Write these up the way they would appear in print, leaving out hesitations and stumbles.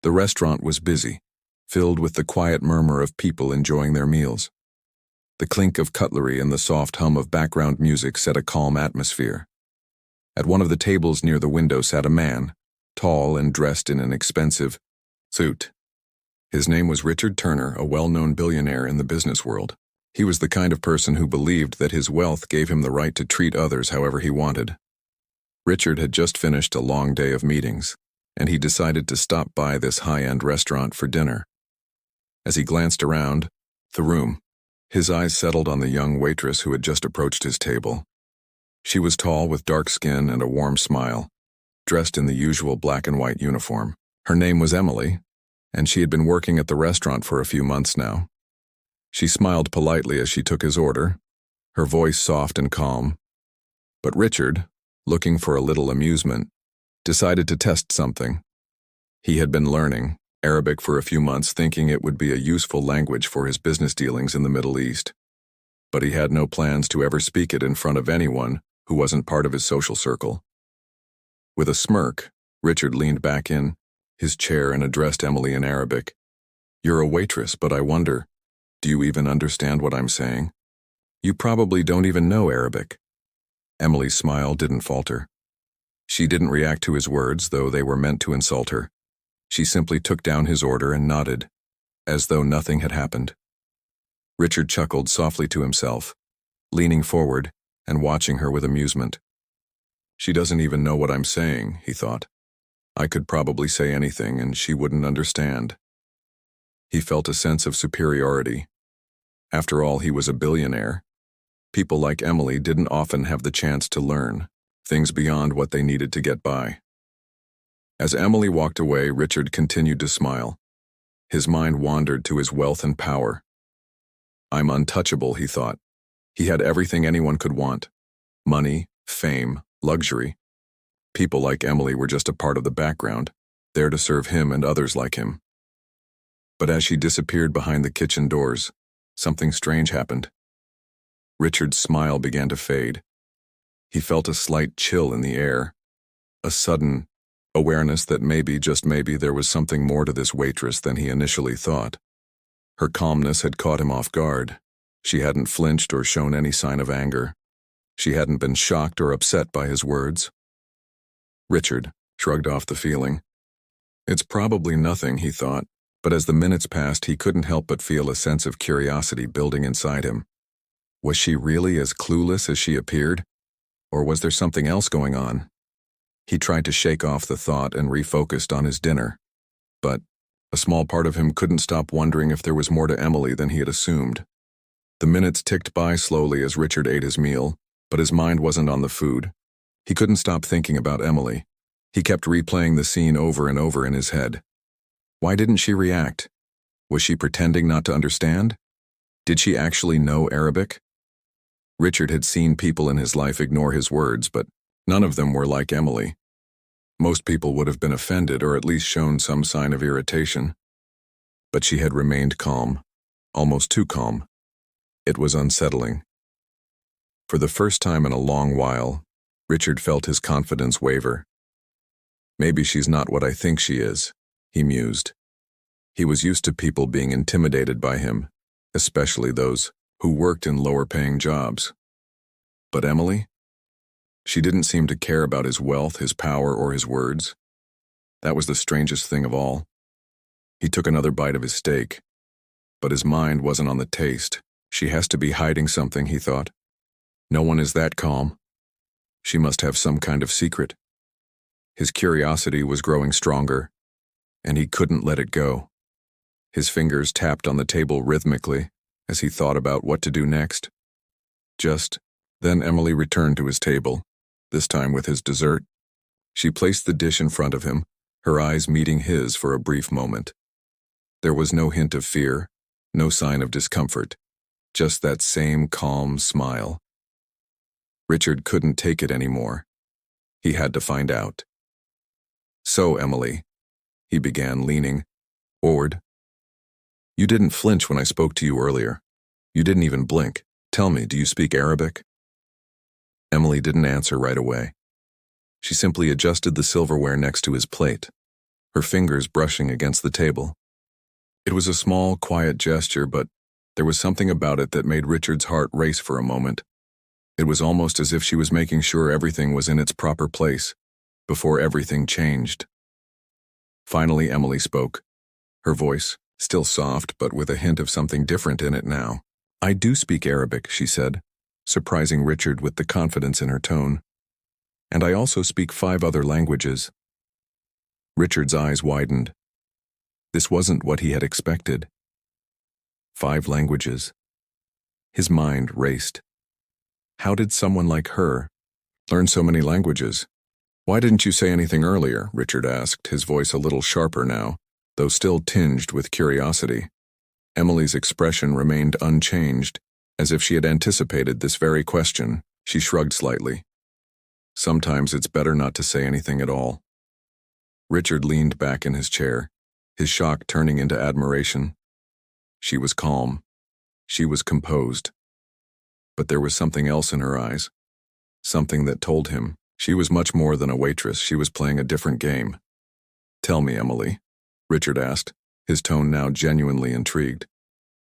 The restaurant was busy, filled with the quiet murmur of people enjoying their meals. The clink of cutlery and the soft hum of background music set a calm atmosphere. At one of the tables near the window sat a man, tall and dressed in an expensive suit. His name was Richard Turner, a well-known billionaire in the business world. He was the kind of person who believed that his wealth gave him the right to treat others however he wanted. Richard had just finished a long day of meetings, and he decided to stop by this high-end restaurant for dinner. As he glanced around the room, his eyes settled on the young waitress who had just approached his table. She was tall with dark skin and a warm smile, dressed in the usual black and white uniform. Her name was Emily, and she had been working at the restaurant for a few months now. She smiled politely as she took his order, her voice soft and calm. But Richard, looking for a little amusement, decided to test something. He had been learning Arabic for a few months, thinking it would be a useful language for his business dealings in the Middle East. But he had no plans to ever speak it in front of anyone who wasn't part of his social circle. With a smirk, Richard leaned back in his chair and addressed Emily in Arabic. "You're a waitress, but I wonder, do you even understand what I'm saying? You probably don't even know Arabic." Emily's smile didn't falter. She didn't react to his words, though they were meant to insult her. She simply took down his order and nodded, as though nothing had happened. Richard chuckled softly to himself, leaning forward and watching her with amusement. "She doesn't even know what I'm saying," he thought. "I could probably say anything and she wouldn't understand." He felt a sense of superiority. After all, he was a billionaire. People like Emily didn't often have the chance to learn things beyond what they needed to get by. As Emily walked away, Richard continued to smile. His mind wandered to his wealth and power. "I'm untouchable," he thought. He had everything anyone could want: money, fame, luxury. People like Emily were just a part of the background, there to serve him and others like him. But as she disappeared behind the kitchen doors, something strange happened. Richard's smile began to fade. He felt a slight chill in the air, a sudden awareness that maybe, just maybe, there was something more to this waitress than he initially thought. Her calmness had caught him off guard. She hadn't flinched or shown any sign of anger. She hadn't been shocked or upset by his words. Richard shrugged off the feeling. It's probably nothing, he thought, but as the minutes passed, he couldn't help but feel a sense of curiosity building inside him. Was she really as clueless as she appeared? Or was there something else going on? He tried to shake off the thought and refocused on his dinner. But a small part of him couldn't stop wondering if there was more to Emily than he had assumed. The minutes ticked by slowly as Richard ate his meal, but his mind wasn't on the food. He couldn't stop thinking about Emily. He kept replaying the scene over and over in his head. Why didn't she react? Was she pretending not to understand? Did she actually know Arabic? Richard had seen people in his life ignore his words, but none of them were like Emily. Most people would have been offended or at least shown some sign of irritation. But she had remained calm, almost too calm. It was unsettling. For the first time in a long while, Richard felt his confidence waver. Maybe she's not what I think she is, he mused. He was used to people being intimidated by him, especially those who worked in lower-paying jobs. But Emily? She didn't seem to care about his wealth, his power, or his words. That was the strangest thing of all. He took another bite of his steak, but his mind wasn't on the taste. She has to be hiding something, he thought. No one is that calm. She must have some kind of secret. His curiosity was growing stronger, and he couldn't let it go. His fingers tapped on the table rhythmically as he thought about what to do next. Just then Emily returned to his table, this time with his dessert. She placed the dish in front of him, her eyes meeting his for a brief moment. There was no hint of fear, no sign of discomfort, just that same calm smile. Richard couldn't take it anymore. He had to find out. "So, Emily," he began, leaning forward. "You didn't flinch when I spoke to you earlier. You didn't even blink. Tell me, do you speak Arabic?" Emily didn't answer right away. She simply adjusted the silverware next to his plate. her fingers brushing against the table. It was a small, quiet gesture, but there was something about it that made Richard's heart race for a moment. It was almost as if she was making sure everything was in its proper place before everything changed. Finally, Emily spoke. Her voice, still soft but with a hint of something different in it now. "I do speak Arabic," she said, surprising Richard with the confidence in her tone. "And I also speak 5 other languages." Richard's eyes widened. This wasn't what he had expected. 5 languages. His mind raced. How did someone like her learn so many languages? "Why didn't you say anything earlier?" Richard asked, his voice a little sharper now, though still tinged with curiosity. Emily's expression remained unchanged, as if she had anticipated this very question. She shrugged slightly. "Sometimes it's better not to say anything at all." Richard leaned back in his chair, his shock turning into admiration. She was calm. She was composed. But there was something else in her eyes. Something that told him she was much more than a waitress. She was playing a different game. "Tell me, Emily," Richard asked, his tone now genuinely intrigued.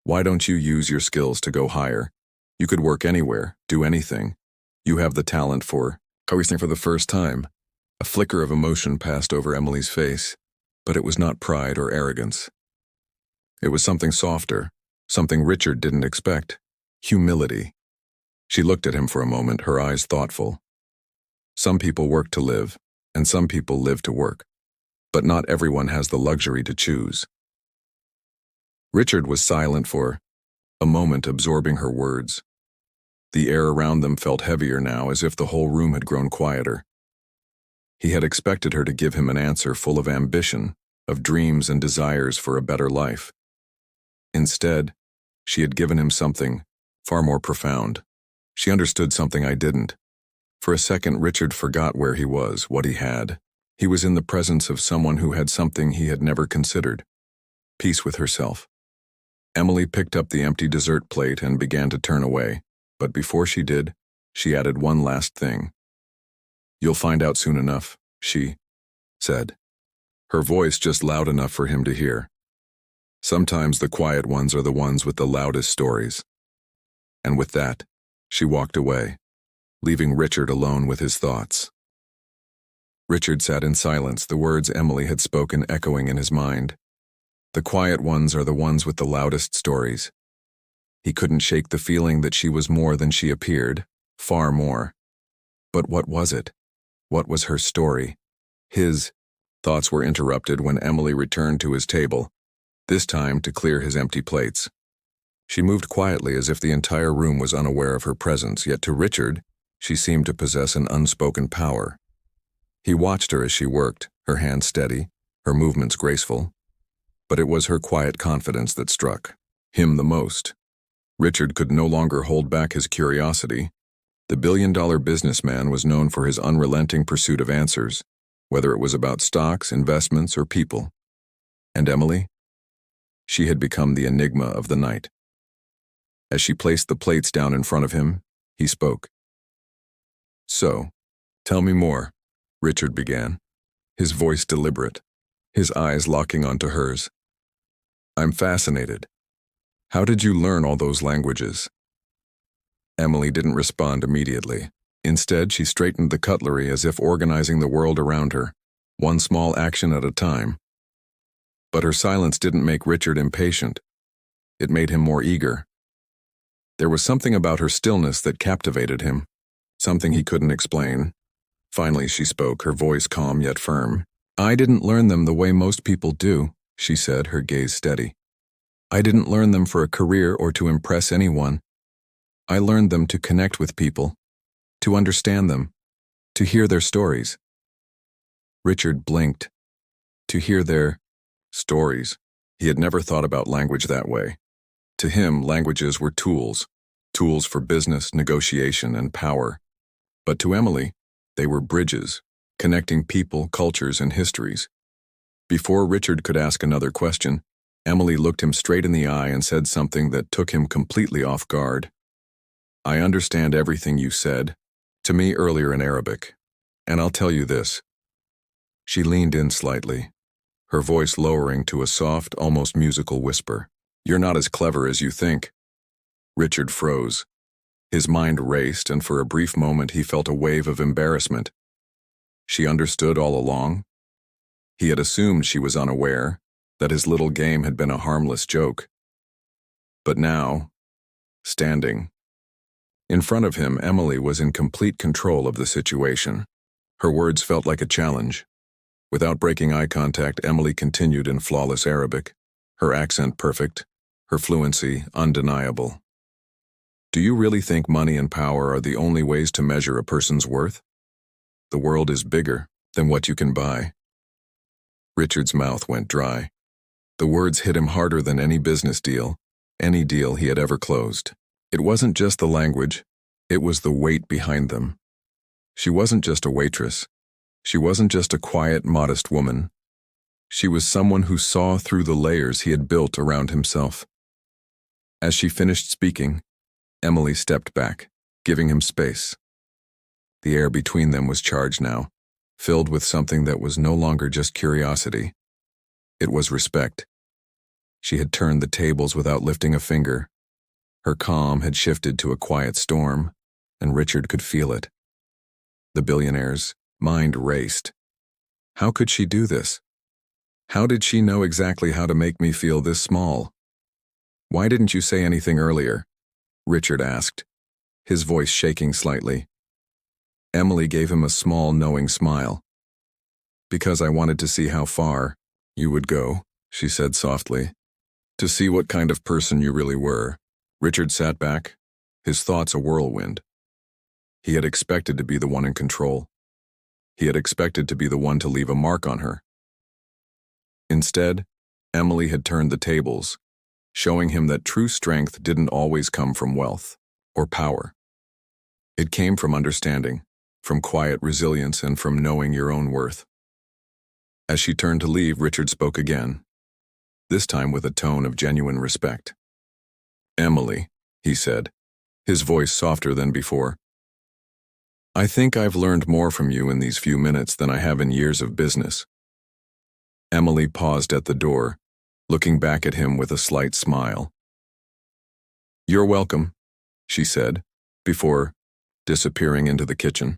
"Why don't you use your skills to go higher? You could work anywhere, do anything. You have the talent for everything." For the first time, a flicker of emotion passed over Emily's face, but it was not pride or arrogance. It was something softer, something Richard didn't expect. Humility. She looked at him for a moment, her eyes thoughtful. Some people work to live, and some people live to work. But not everyone has the luxury to choose. Richard was silent for a moment, absorbing her words. The air around them felt heavier now, as if the whole room had grown quieter. He had expected her to give him an answer full of ambition, of dreams and desires for a better life. Instead, she had given him something far more profound. She understood something I didn't. For a second, Richard forgot where he was, what he had. He was in the presence of someone who had something he had never considered: peace with herself. Emily picked up the empty dessert plate and began to turn away, but before she did, she added one last thing. "You'll find out soon enough," she said, her voice just loud enough for him to hear. "Sometimes the quiet ones are the ones with the loudest stories." And with that, she walked away, leaving Richard alone with his thoughts. Richard sat in silence, the words Emily had spoken echoing in his mind. The quiet ones are the ones with the loudest stories. He couldn't shake the feeling that she was more than she appeared, far more. But what was it? What was her story? His thoughts were interrupted when Emily returned to his table, this time to clear his empty plates. She moved quietly as if the entire room was unaware of her presence, yet to Richard, she seemed to possess an unspoken power. He watched her as she worked, her hands steady, her movements graceful. But it was her quiet confidence that struck him the most. Richard could no longer hold back his curiosity. The billion-dollar businessman was known for his unrelenting pursuit of answers, whether it was about stocks, investments, or people. And Emily? She had become the enigma of the night. As she placed the plates down in front of him, he spoke. "So, tell me more," Richard began, his voice deliberate, his eyes locking onto hers. "I'm fascinated. How did you learn all those languages?" Emily didn't respond immediately. Instead, she straightened the cutlery as if organizing the world around her, one small action at a time. But her silence didn't make Richard impatient. It made him more eager. There was something about her stillness that captivated him, something he couldn't explain. Finally, she spoke, her voice calm yet firm. "I didn't learn them the way most people do," she said, her gaze steady. "I didn't learn them for a career or to impress anyone. I learned them to connect with people, to understand them, to hear their stories." Richard blinked. To hear their stories. He had never thought about language that way. To him, languages were tools for business, negotiation, and power. But to Emily, they were bridges, connecting people, cultures, and histories. Before Richard could ask another question, Emily looked him straight in the eye and said something that took him completely off guard. "I understand everything you said to me earlier in Arabic, and I'll tell you this." She leaned in slightly, her voice lowering to a soft, almost musical whisper. "You're not as clever as you think." Richard froze. His mind raced, and for a brief moment he felt a wave of embarrassment. She understood all along? He had assumed she was unaware, that his little game had been a harmless joke. But now, standing in front of him, Emily was in complete control of the situation. Her words felt like a challenge. Without breaking eye contact, Emily continued in flawless Arabic, her accent perfect, her fluency undeniable. "Do you really think money and power are the only ways to measure a person's worth? The world is bigger than what you can buy." Richard's mouth went dry. The words hit him harder than any business deal, any deal he had ever closed. It wasn't just the language, it was the weight behind them. She wasn't just a waitress. She wasn't just a quiet, modest woman. She was someone who saw through the layers he had built around himself. As she finished speaking, Emily stepped back, giving him space. The air between them was charged now, filled with something that was no longer just curiosity. It was respect. She had turned the tables without lifting a finger. Her calm had shifted to a quiet storm, and Richard could feel it. The billionaire's mind raced. How could she do this? How did she know exactly how to make me feel this small? "Why didn't you say anything earlier?" Richard asked, his voice shaking slightly. Emily gave him a small, knowing smile. "Because I wanted to see how far you would go," she said softly. "To see what kind of person you really were." Richard sat back, his thoughts a whirlwind. He had expected to be the one in control. He had expected to be the one to leave a mark on her. Instead, Emily had turned the tables, showing him that true strength didn't always come from wealth or power. It came from understanding, from quiet resilience, and from knowing your own worth. As she turned to leave, Richard spoke again, this time with a tone of genuine respect. "Emily," he said, his voice softer than before, "I think I've learned more from you in these few minutes than I have in years of business." Emily paused at the door, looking back at him with a slight smile. "You're welcome," she said, before disappearing into the kitchen.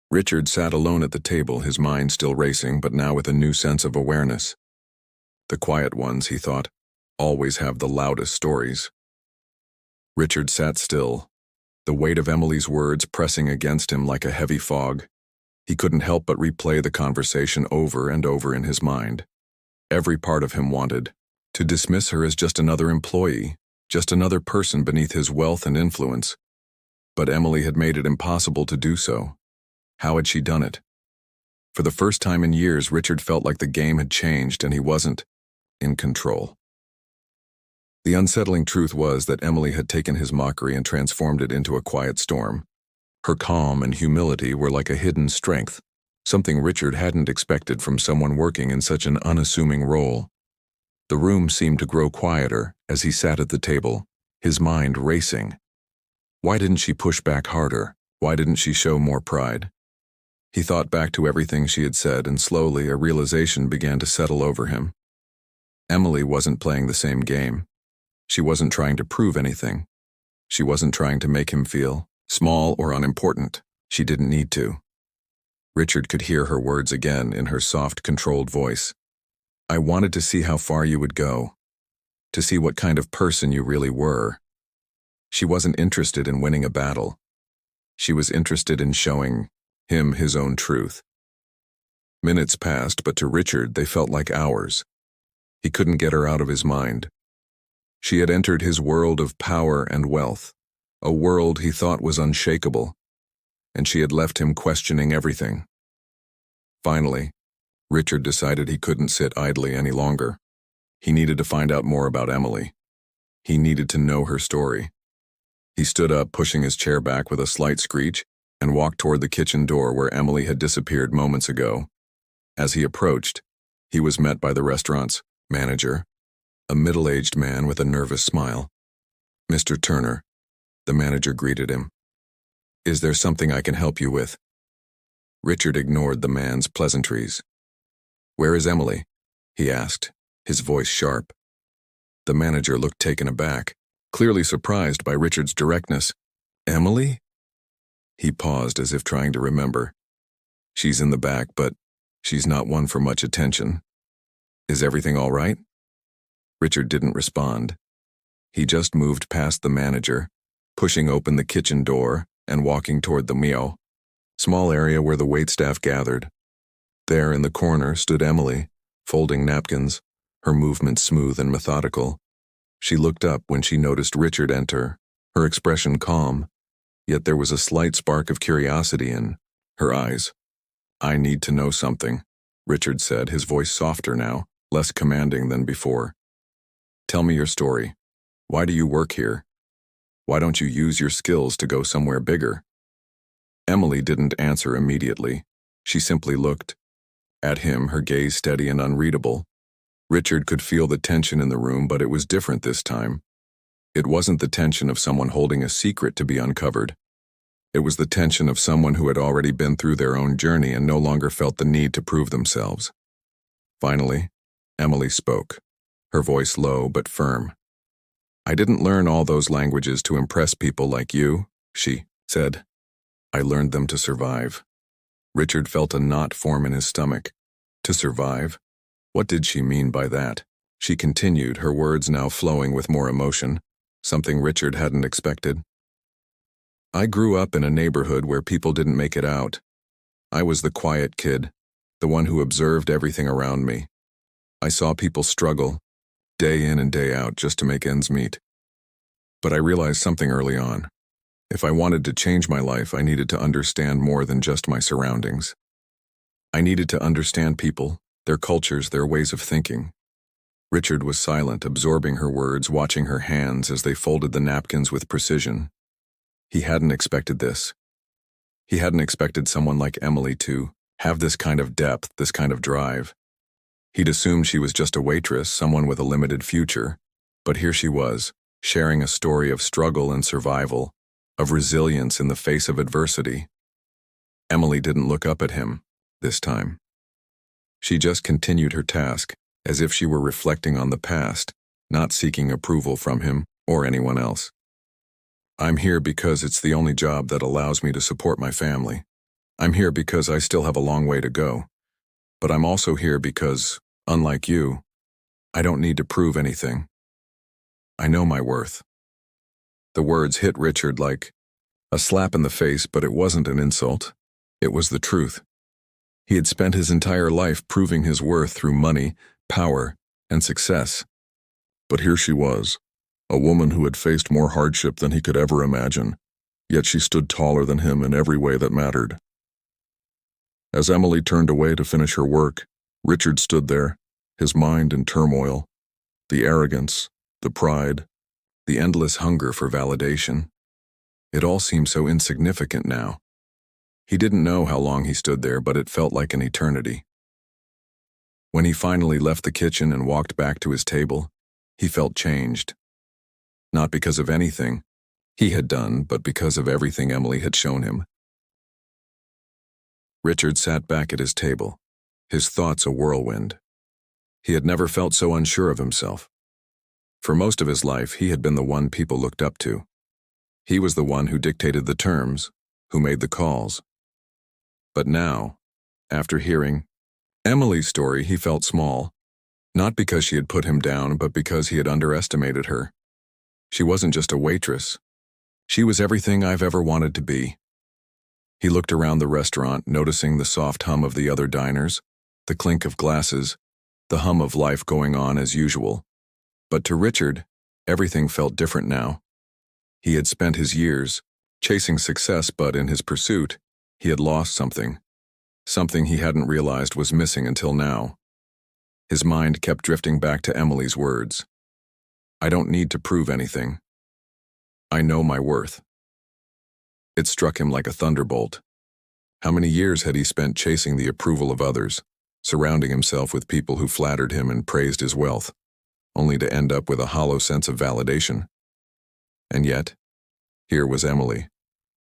Richard sat alone at the table, his mind still racing, but now with a new sense of awareness. The quiet ones, he thought, always have the loudest stories. Richard sat still, the weight of Emily's words pressing against him like a heavy fog. He couldn't help but replay the conversation over and over in his mind. Every part of him wanted to dismiss her as just another employee, just another person beneath his wealth and influence. But Emily had made it impossible to do so. How had she done it? For the first time in years, Richard felt like the game had changed and he wasn't in control. The unsettling truth was that Emily had taken his mockery and transformed it into a quiet storm. Her calm and humility were like a hidden strength, something Richard hadn't expected from someone working in such an unassuming role. The room seemed to grow quieter as he sat at the table, his mind racing. Why didn't she push back harder? Why didn't she show more pride? He thought back to everything she had said, and slowly a realization began to settle over him. Emily wasn't playing the same game. She wasn't trying to prove anything. She wasn't trying to make him feel small or unimportant. She didn't need to. Richard could hear her words again in her soft, controlled voice. "I wanted to see how far you would go, to see what kind of person you really were." She wasn't interested in winning a battle. She was interested in showing him his own truth. Minutes passed, but to Richard they felt like hours. He couldn't get her out of his mind. She had entered his world of power and wealth, a world he thought was unshakable, and she had left him questioning everything. Finally, Richard decided he couldn't sit idly any longer. He needed to find out more about Emily. He needed to know her story. He stood up, pushing his chair back with a slight screech, and walked toward the kitchen door where Emily had disappeared moments ago. As he approached, he was met by the restaurant's manager, a middle-aged man with a nervous smile. "Mr. Turner," the manager greeted him. "Is there something I can help you with?" Richard ignored the man's pleasantries. "Where is Emily?" he asked, his voice sharp. The manager looked taken aback, clearly surprised by Richard's directness. Emily? He paused as if trying to remember. She's in the back, but she's not one for much attention. Is everything all right? Richard didn't respond. He just moved past the manager, pushing open the kitchen door and walking toward the meal, small area where the waitstaff gathered. There in the corner stood Emily, folding napkins, her movements smooth and methodical. She looked up when she noticed Richard enter, her expression calm, yet there was a slight spark of curiosity in her eyes. I need to know something, Richard said, his voice softer now, less commanding than before. Tell me your story. Why do you work here? Why don't you use your skills to go somewhere bigger? Emily didn't answer immediately. She simply looked at him, her gaze steady and unreadable. Richard could feel the tension in the room, but it was different this time. It wasn't the tension of someone holding a secret to be uncovered. It was the tension of someone who had already been through their own journey and no longer felt the need to prove themselves. Finally, Emily spoke, her voice low but firm. I didn't learn all those languages to impress people like you, she said. I learned them to survive. Richard felt a knot form in his stomach. To survive? What did she mean by that? She continued, her words now flowing with more emotion, something Richard hadn't expected. I grew up in a neighborhood where people didn't make it out. I was the quiet kid, the one who observed everything around me. I saw people struggle, day in and day out, just to make ends meet. But I realized something early on. If I wanted to change my life, I needed to understand more than just my surroundings. I needed to understand people, their cultures, their ways of thinking. Richard was silent, absorbing her words, watching her hands as they folded the napkins with precision. He hadn't expected this. He hadn't expected someone like Emily to have this kind of depth, this kind of drive. He'd assumed she was just a waitress, someone with a limited future. But here she was, sharing a story of struggle and survival, of resilience in the face of adversity. Emily didn't look up at him this time. She just continued her task, as if she were reflecting on the past, not seeking approval from him or anyone else. I'm here because it's the only job that allows me to support my family. I'm here because I still have a long way to go. But I'm also here because, unlike you, I don't need to prove anything. I know my worth. The words hit Richard like a slap in the face, but it wasn't an insult. It was the truth. He had spent his entire life proving his worth through money, power, and success. But here she was, a woman who had faced more hardship than he could ever imagine, yet she stood taller than him in every way that mattered. As Emily turned away to finish her work, Richard stood there, his mind in turmoil. The arrogance, the pride, the endless hunger for validation. It all seemed so insignificant now. He didn't know how long he stood there, but it felt like an eternity. When he finally left the kitchen and walked back to his table, he felt changed. Not because of anything he had done, but because of everything Emily had shown him. Richard sat back at his table, his thoughts a whirlwind. He had never felt so unsure of himself. For most of his life, he had been the one people looked up to. He was the one who dictated the terms, who made the calls. But now, after hearing Emily's story, he felt small, not because she had put him down, but because he had underestimated her. She wasn't just a waitress. She was everything I've ever wanted to be. He looked around the restaurant, noticing the soft hum of the other diners, the clink of glasses, the hum of life going on as usual. But to Richard, everything felt different now. He had spent his years chasing success, but in his pursuit, he had lost something. Something he hadn't realized was missing until now. His mind kept drifting back to Emily's words. I don't need to prove anything. I know my worth. It struck him like a thunderbolt. How many years had he spent chasing the approval of others, surrounding himself with people who flattered him and praised his wealth, only to end up with a hollow sense of validation? And yet, here was Emily,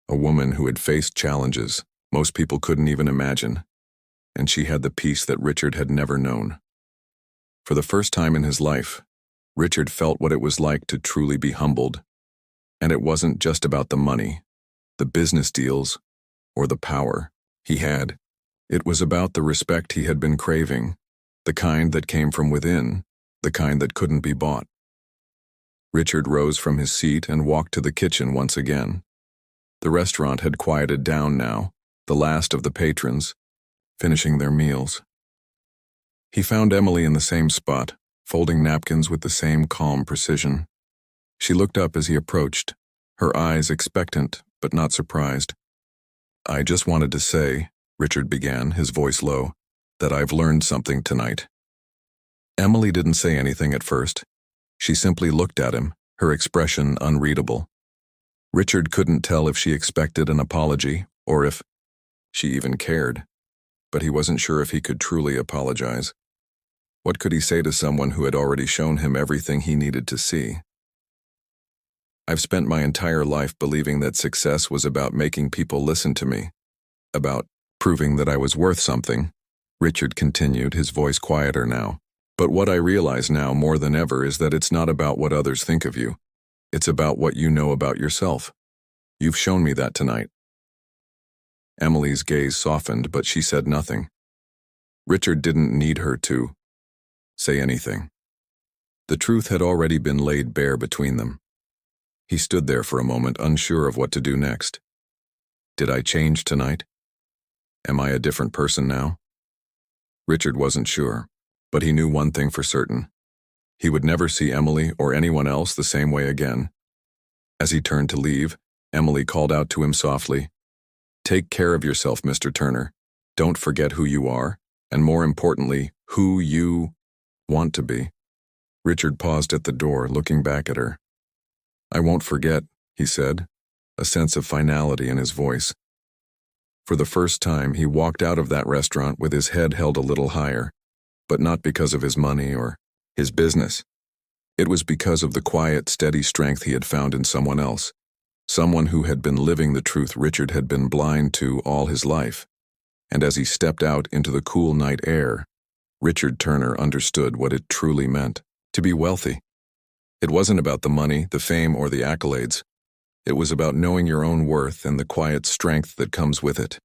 a woman who had faced challenges most people couldn't even imagine, and she had the peace that Richard had never known. For the first time in his life, Richard felt what it was like to truly be humbled. And it wasn't just about the money, the business deals, or the power he had. It was about the respect he had been craving, the kind that came from within, the kind that couldn't be bought. Richard rose from his seat and walked to the kitchen once again. The restaurant had quieted down now, the last of the patrons, finishing their meals. He found Emily in the same spot, folding napkins with the same calm precision. She looked up as he approached, her eyes expectant but not surprised. "I just wanted to say," Richard began, his voice low, "that I've learned something tonight." Emily didn't say anything at first. She simply looked at him, her expression unreadable. Richard couldn't tell if she expected an apology or if she even cared, but he wasn't sure if he could truly apologize. What could he say to someone who had already shown him everything he needed to see? "I've spent my entire life believing that success was about making people listen to me, about proving that I was worth something," Richard continued, his voice quieter now. "But what I realize now more than ever is that it's not about what others think of you. It's about what you know about yourself. You've shown me that tonight." Emily's gaze softened, but she said nothing. Richard didn't need her to say anything. The truth had already been laid bare between them. He stood there for a moment, unsure of what to do next. Did I change tonight? Am I a different person now? Richard wasn't sure, but he knew one thing for certain. He would never see Emily or anyone else the same way again. As he turned to leave, Emily called out to him softly, "Take care of yourself, Mr. Turner. Don't forget who you are, and more importantly, who you want to be." Richard paused at the door, looking back at her. "I won't forget," he said, a sense of finality in his voice. For the first time, he walked out of that restaurant with his head held a little higher, but not because of his money or his business. It was because of the quiet, steady strength he had found in someone else, someone who had been living the truth Richard had been blind to all his life. And as he stepped out into the cool night air, Richard Turner understood what it truly meant to be wealthy. It wasn't about the money, the fame, or the accolades. It was about knowing your own worth and the quiet strength that comes with it.